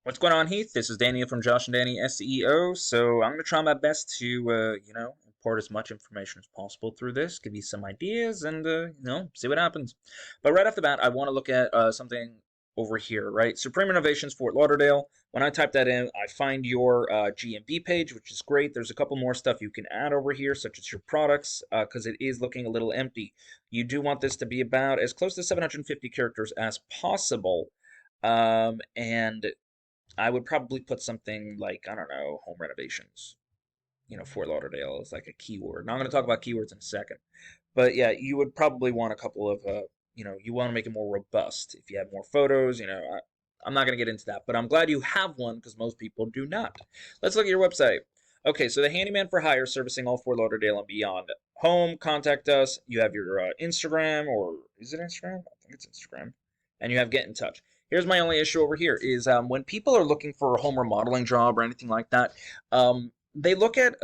What's going on, Heath? This is Daniel from Josh and Danny SEO. So I'm going to try my best to, import as much information as possible through this, give you some ideas, and see what happens. But right off the bat, I want to look at something over here, right? Supreme Renovations, Fort Lauderdale. When I type that in, I find your GMB page, which is great. There's a couple more stuff you can add over here, such as your products, because it is looking a little empty. You do want this to be about as close to 750 characters as possible. And I would probably put something like, I don't know, home renovations. Fort Lauderdale is like a keyword. Now I'm going to talk about keywords in a second. But yeah, you would probably want a couple of, you want to make it more robust. If you have more photos, I'm not going to get into that. But I'm glad you have one because most people do not. Let's look at your website. Okay, so the handyman for hire servicing all Fort Lauderdale and beyond. Home, contact us. You have your Instagram, or is it Instagram? I think it's Instagram. And you have get in touch. Here's my only issue over here is when people are looking for a home remodeling job or anything like that, they look at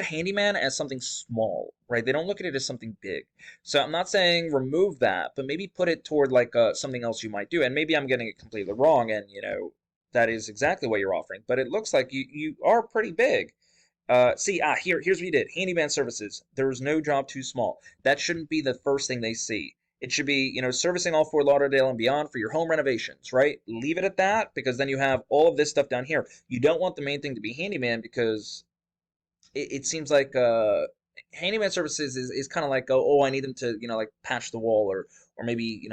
handyman as something small, right? They don't look at it as something big. So I'm not saying remove that, but maybe put it toward like something else you might do. And maybe I'm getting it completely wrong, and that is exactly what you're offering. But it looks like you are pretty big. Here's what you did. Handyman services. There is no job too small. That shouldn't be the first thing they see. It should be, servicing all Fort Lauderdale and beyond for your home renovations, right? Leave it at that because then you have all of this stuff down here. You don't want the main thing to be handyman because it seems like handyman services is kind of like, I need them to, like patch the wall or maybe,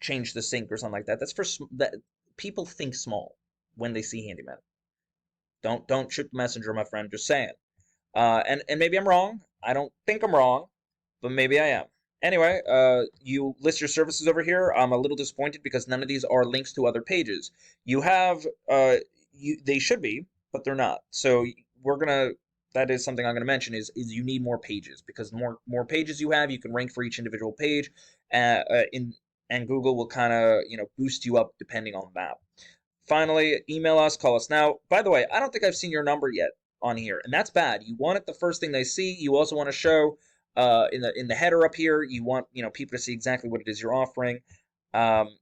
change the sink or something like that. That's for that people think small when they see handyman. Don't shoot the messenger, my friend. Just saying. And maybe I'm wrong. I don't think I'm wrong, but maybe I am. Anyway, you list your services over here. I'm a little disappointed because none of these are links to other pages. You have, they should be, but they're not. So we're gonna. That is something I'm gonna mention is you need more pages because the more pages you have, you can rank for each individual page, in and Google will kind of boost you up depending on that. Finally, email us, call us. Now, by the way, I don't think I've seen your number yet on here, and that's bad. You want it the first thing they see. You also want to show in the header up here. You want people to see exactly what it is you're offering, um,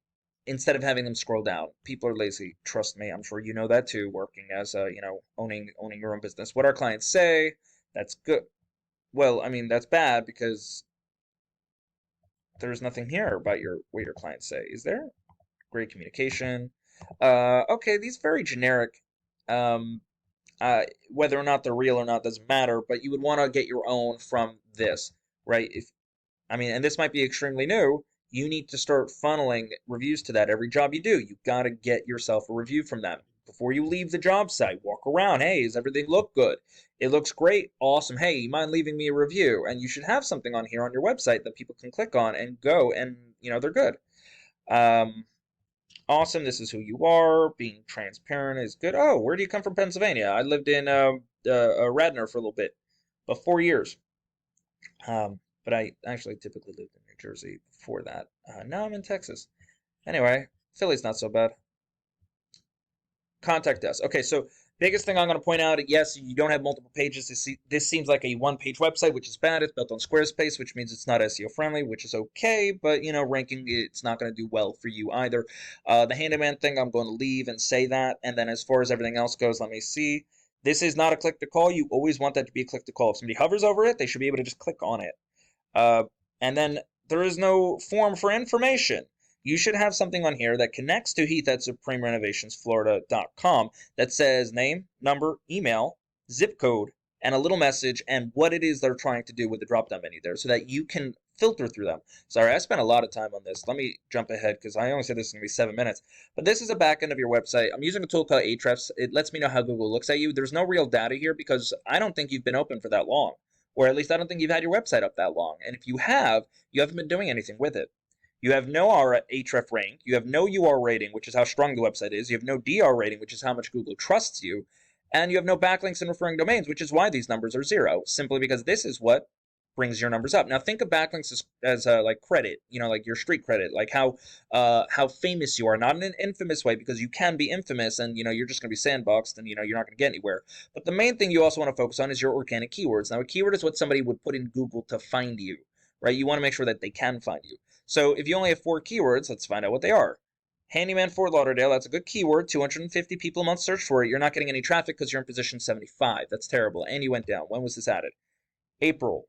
instead of having them scroll down. People are lazy. Trust me. I'm sure you know that too. Working as owning your own business. What our clients say. That's good. Well, I mean that's bad because there's nothing here about what your clients say. Is there? Great communication. Okay, these very generic. Um, Whether or not they're real or not doesn't matter, but you would want to get your own from this, right? And this might be extremely new. You need to start funneling reviews to that every job you do. You got to get yourself a review from them before you leave the job site. Walk around. Hey, does everything look good? It looks great. Awesome. Hey, you mind leaving me a review? And you should have something on here on your website that people can click on and go, and they're good. Um, Awesome. This is who you are. Being transparent is good. Oh, where do you come from, Pennsylvania? I lived in Radnor for a little bit, about 4 years. But I actually typically lived in New Jersey before that. Now I'm in Texas. Anyway, Philly's not so bad. Contact us. Okay, so biggest thing I'm going to point out, yes, you don't have multiple pages. This seems like a one-page website, which is bad. It's built on Squarespace, which means it's not SEO friendly, which is okay, but ranking it's not going to do well for you either. The handyman thing, I'm going to leave and say that, and then as far as everything else goes, let me see. This is not a click to call. You always want that to be a click to call. If somebody hovers over it, they should be able to just click on it. Uh, and then there is no form for information. You should have something on here that connects to Heath at supremerenovationsflorida.com that says name, number, email, zip code, and a little message and what it is they're trying to do with the drop down menu there so that you can filter through them. Sorry, I spent a lot of time on this. Let me jump ahead because I only said this is going to be 7 minutes. But this is a back end of your website. I'm using a tool called Ahrefs. It lets me know how Google looks at you. There's no real data here because I don't think you've been open for that long. Or at least I don't think you've had your website up that long. And if you have, you haven't been doing anything with it. You have no Ahref rank. You have no UR rating, which is how strong the website is. You have no DR rating, which is how much Google trusts you. And you have no backlinks and referring domains, which is why these numbers are zero, simply because this is what brings your numbers up. Now think of backlinks as like credit, like your street credit, like how famous you are, not in an infamous way, because you can be infamous and you're just going to be sandboxed and you're not going to get anywhere. But the main thing you also want to focus on is your organic keywords. Now a keyword is what somebody would put in Google to find you, right? You want to make sure that they can find you. So if you only have 4 keywords, let's find out what they are. Handyman Fort Lauderdale, that's a good keyword. 250 people a month search for it. You're not getting any traffic because you're in position 75. That's terrible. And you went down. When was this added? April.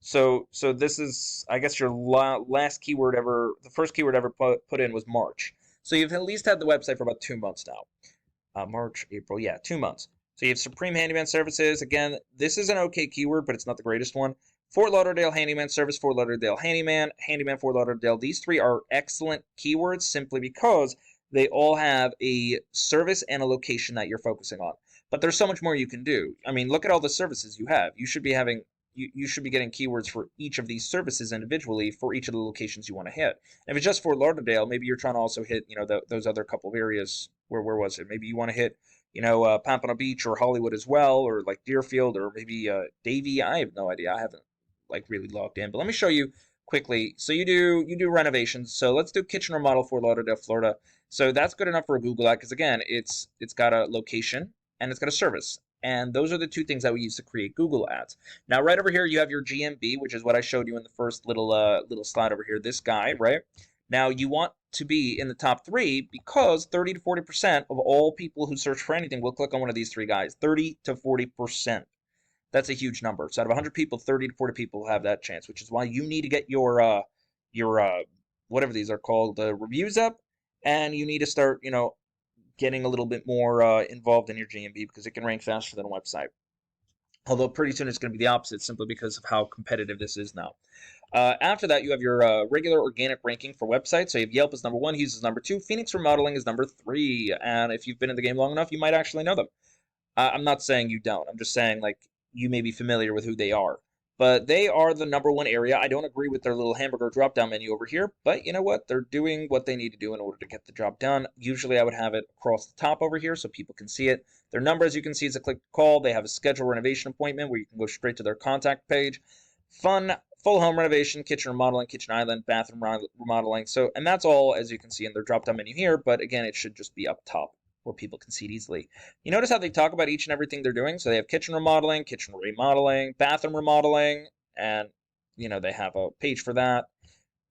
So this is, I guess, your last keyword ever. The first keyword ever put in was March. So you've at least had the website for about 2 months now. March, April, yeah, 2 months. So you have Supreme Handyman Services. Again, this is an okay keyword, but it's not the greatest one. Fort Lauderdale Handyman Service, Fort Lauderdale Handyman, Handyman Fort Lauderdale. These three are excellent keywords simply because they all have a service and a location that you're focusing on. But there's so much more you can do. I mean, look at all the services you have. You should be having you should be getting keywords for each of these services individually for each of the locations you want to hit. And if it's just Fort Lauderdale, maybe you're trying to also hit, those other couple of areas. Where was it? Maybe you want to hit, Pompano Beach or Hollywood as well, or like Deerfield, or maybe Davie. I have no idea. I haven't like really logged in, but let me show you quickly. So you do renovations. So let's do kitchen remodel for Lauderdale, Florida. So that's good enough for a Google ad because again, it's got a location and it's got a service. And those are the two things that we use to create Google ads. Now, right over here, you have your GMB, which is what I showed you in the first little slide over here. This guy, right? Now, you want to be in the top three because 30 to 40% of all people who search for anything will click on one of these three guys. 30 to 40%. That's a huge number. So out of 100 people, 30 to 40 people have that chance, which is why you need to get your whatever these are called, reviews up, and you need to start, getting a little bit more involved in your GMB because it can rank faster than a website. Although pretty soon it's going to be the opposite simply because of how competitive this is now. After that, you have your regular organic ranking for websites. So you have Yelp as number one, Hughes is number two, Phoenix Remodeling is number three. And if you've been in the game long enough, you might actually know them. I'm not saying you don't. I'm just saying, like, you may be familiar with who they are. But they are the number one area. I don't agree with their little hamburger drop-down menu over here, but you know what? They're doing what they need to do in order to get the job done. Usually I would have it across the top over here so people can see it. Their number, as you can see, is a click to call. They have a schedule renovation appointment where you can go straight to their contact page. Fun, full home renovation, kitchen remodeling, kitchen island, bathroom remodeling. So, and that's all, as you can see in their drop-down menu here, but again, it should just be up top where people can see it easily. You notice how they talk about each and everything they're doing? So they have kitchen remodeling, kitchen remodeling, bathroom remodeling, and, they have a page for that.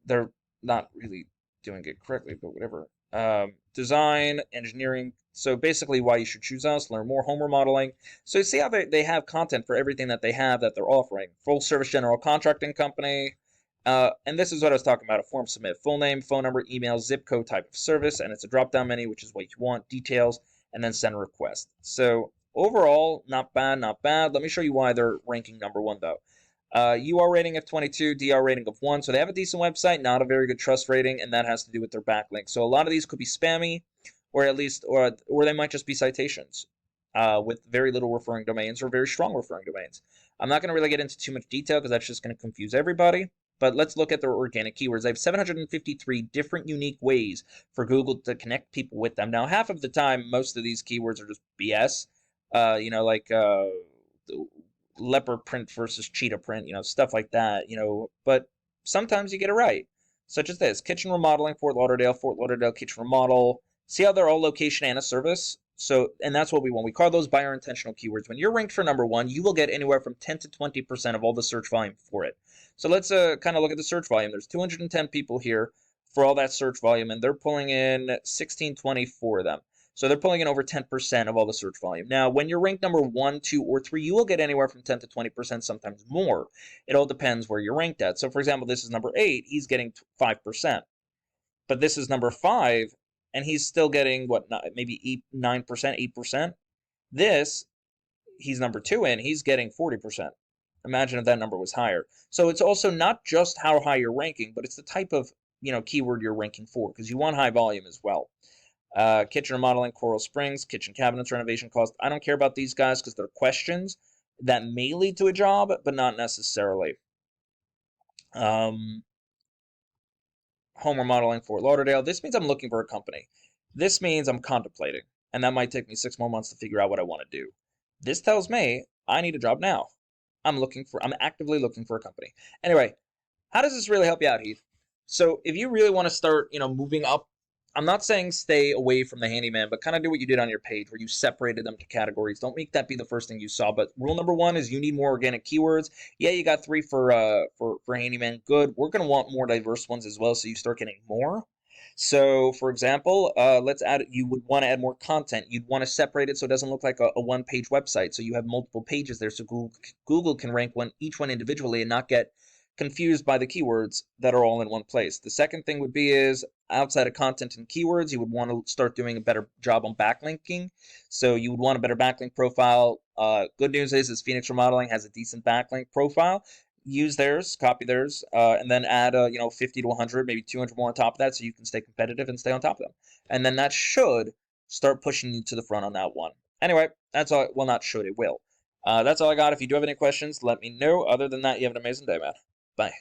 They're not really doing it correctly, but whatever. Design, engineering. So basically why you should choose us, learn more home remodeling. So you see how they have content for everything that they have that they're offering. Full service general contracting company. And this is what I was talking about, a form submit. Full name, phone number, email, zip code, type of service, and it's a drop-down menu, which is what you want, details, and then send a request. So overall, not bad, not bad. Let me show you why they're ranking number one, though. UR rating of 22, DR rating of 1. So they have a decent website, not a very good trust rating, and that has to do with their backlinks. So a lot of these could be spammy, or at least, or they might just be citations with very little referring domains or very strong referring domains. I'm not going to really get into too much detail because that's just going to confuse everybody. But let's look at their organic keywords. They have 753 different unique ways for Google to connect people with them. Now, half of the time, most of these keywords are just BS. Like leopard print versus cheetah print, stuff like that, But sometimes you get it right, such as this. Kitchen remodeling, Fort Lauderdale kitchen remodel. See how they're all location and a service? So, and that's what we want. We call those buyer intentional keywords. When you're ranked for number one, you will get anywhere from 10 to 20% of all the search volume for it. So let's kind of look at the search volume. There's 210 people here for all that search volume, and they're pulling in 1624 of them. So they're pulling in over 10% of all the search volume. Now, when you're ranked number 1, 2, or 3, you will get anywhere from 10 to 20%, sometimes more. It all depends where you're ranked at. So, for example, this is number 8. He's getting 5%. But this is number 5, and he's still getting, maybe 9%, 8%. This, he's number 2 in, he's getting 40%. Imagine if that number was higher. So it's also not just how high you're ranking, but it's the type of keyword you're ranking for, because you want high volume as well. Kitchen remodeling, Coral Springs, kitchen cabinets renovation cost. I don't care about these guys because they're questions that may lead to a job, but not necessarily. Home remodeling, Fort Lauderdale. This means I'm looking for a company. This means I'm contemplating, and that might take me 6 more months to figure out what I want to do. This tells me I need a job now. I'm actively looking for a company. Anyway, how does this really help you out, Heath? So if you really want to start, moving up, I'm not saying stay away from the handyman, but kind of do what you did on your page where you separated them to categories. Don't make that be the first thing you saw. But rule number 1 is you need more organic keywords. Yeah, you got 3 for handyman. Good. We're going to want more diverse ones as well, so you start getting more. So, for example, let's add. You would want to add more content. You'd want to separate it so it doesn't look like a one-page website. So you have multiple pages there, so Google can rank each one individually and not get confused by the keywords that are all in one place. The second thing would be is outside of content and keywords, you would want to start doing a better job on backlinking. So you would want a better backlink profile. Good news is Phoenix Remodeling has a decent backlink profile. Use theirs, copy theirs, and then add 50 to 100, maybe 200 more on top of that, so you can stay competitive and stay on top of them. And then that should start pushing you to the front on that one. Anyway, that's all. Well, not should, it will. That's all I got. If you do have any questions, let me know. Other than that, you have an amazing day, man. Bye.